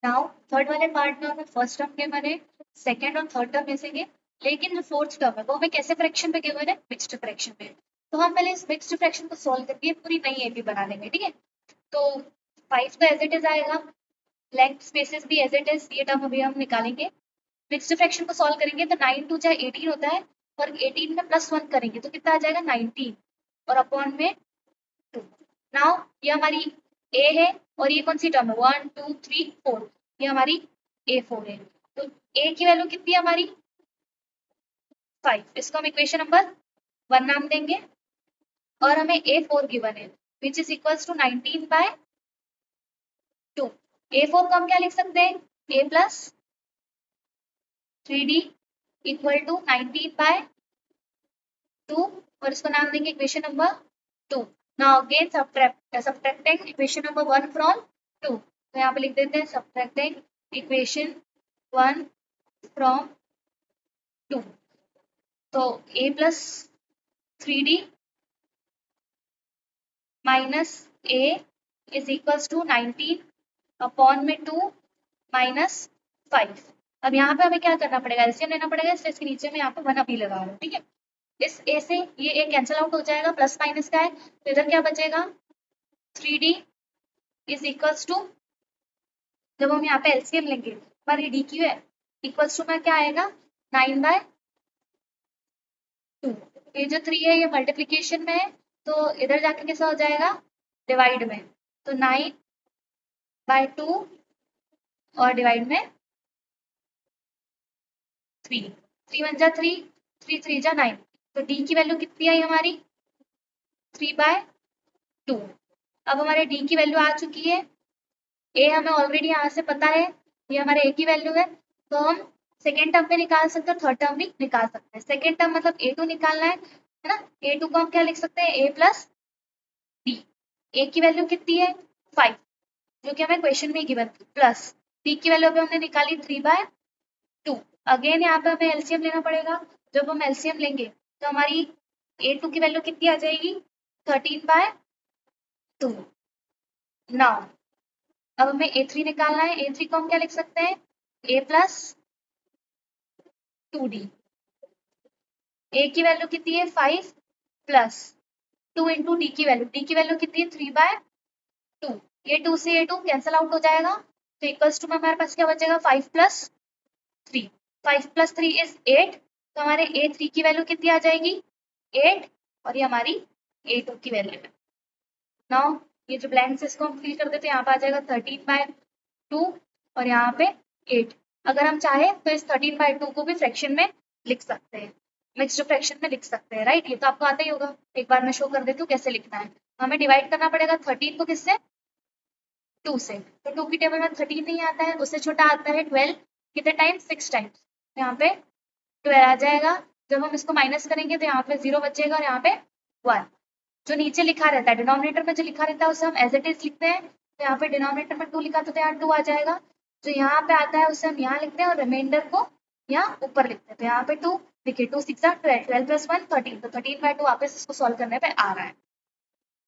Now third वाले part में हमें फर्स्ट टर्म गिवन है, सेकंड और थर्ड टर्म में से लेकिन जो फोर्थ टर्म है वो हमें कैसे फ्रैक्शन पे गिवन है, मिक्स्ड फ्रैक्शन पे। तो हम पहले इस मिक्स्ड फ्रैक्शन को सॉल्व करके पूरी नई एपी बना लेंगे, ठीक है। तो 5 तो एज इट इज आएगा, लेंथ स्पेसेस भी एज इट इज, ये टर्म अभी हम निकालेंगे। मिक्स्ड फ्रैक्शन को सॉल्व करेंगे तो 9 टू चाहे 18 होता है, और 18 में +1 करेंगे तो कितना आ जाएगा 19, और अपॉन में 2। नाउ ये हमारी ए है, और ये कौन सी टर्म है 1 2 3 4, ये हमारी A4 है। तो ए की वैल्यू कितनी है हमारी 5, इसको हम इक्वेशन नंबर 1 नाम देंगे, और हमें A4 गिवन है which is equals to 19/2। A4 को हम क्या लिख सकते हैं, A plus 3D equal to 19/2, और इसको नाम देंगे equation number 2। Now again subtracting equation number 1 from 2, तो यहाँ पे लिख देते हैं सब्ट्रैक्टिंग इक्वेशन 1 फ्रॉम 2। तो A plus 3D minus A is equals to 19 upon में 2 माइनस 5। अब यहाँ पे हमें क्या करना पड़ेगा, एलसीएम लेना पड़ेगा, इसलिए इसके नीचे में यहाँ पे 1 अभी लगा रहा हूँ, ठीक है। इस ए से ये ए कैंसिल आउट हो जाएगा, प्लस माइनस का है, तो इधर क्या बचेगा 3D इज इक्वल्स टू, जब हम यहाँ पे एलसीएम लेंगे हमारी डी क्यू है इक्वल्स टू में क्या आएगा 9/2। ये जो 3 है ये मल्टीप्लीकेशन में है, तो इधर जाके कैसा हो जाएगा डिवाइड में, तो 9/2 और डिवाइड में 3, 3 1 जा 3, 3 3 जा 9, तो डी की वैल्यू कितनी आई हमारी 3/2। अब हमारे डी की वैल्यू आ चुकी है, ए हमें ऑलरेडी यहाँ से पता है, ये हमारे ए की वैल्यू है, तो हम सेकेंड टर्म पे निकाल सकते हैं, थर्ड टर्म भी निकाल सकते हैं। सेकेंड टर्म मतलब A2 निकालना है ना, A2 को हम क्या लिख सकते हैं A प्लस डी। ए की वैल्यू कितनी है 5, जो कि हमें क्वेश्चन में गिवन थी, प्लस डी की वैल्यू अभी हमने निकाली 3/2। अगेन यहाँ पे हमें एलसीएम लेना पड़ेगा, जब हम एलसीएम लेंगे तो हमारी A2 की वैल्यू कितनी आ जाएगी 13/2। नाउ अब हमें A3 निकालना है, A3 को हम क्या लिख सकते हैं A प्लस 2D। A की वैल्यू कितनी है 5 प्लस 2 इंटू डी की वैल्यू, डी की वैल्यू कितनी है 3/2, ये 2 से ये 2 कैंसिल आउट हो जाएगा, तो इक्वल्स टू में हमारे पास क्या बचेगा 5 प्लस 3, 5 प्लस 3 इज 8, तो हमारे A3 की वैल्यू कितनी आ जाएगी 8, और ये हमारी A2 की वैल्यू है। नाउ ये जो ब्लैंक्स इसको हम फिल कर देते हैं, यहाँ पे आ जाएगा 13/2 और यहाँ पे 8। अगर हम चाहे तो इस 13/2 को भी फ्रैक्शन में लिख सकते हैं, मिक्स्ड फ्रैक्शन में लिख सकते हैं, राइट। ये तो आपको आता ही होगा, एक बार मैं शो कर देती हूँ कैसे लिखना है। हमें डिवाइड करना पड़ेगा 13 को किससे 2 से, तो 2 की टेबल में 13 नहीं आता है, उससे छोटा आता है 12, कितने टाइम्स 6 टाइम्स, यहाँ पे 12 आ जाएगा। जब हम इसको माइनस करेंगे तो यहाँ पे 0 बचेगा और यहाँ पे 1। जो नीचे लिखा रहता है डिनोमिनेटर में जो लिखा रहता है उसे हम एज इट इज लिखते हैं, तो यहाँ पे डिनोमिनेटर में 2 लिखा तो यहाँ 2 आ जाएगा। जो यहाँ पे आता है उसे हम यहाँ लिखते हैं और रिमाइंडर को यहाँ ऊपर लिखते हैं, तो यहाँ पे 2 देखिए 2 6 12, 12 + 1 13, तो 13/2 वापस इसको सॉल्व करने पे आ रहा है।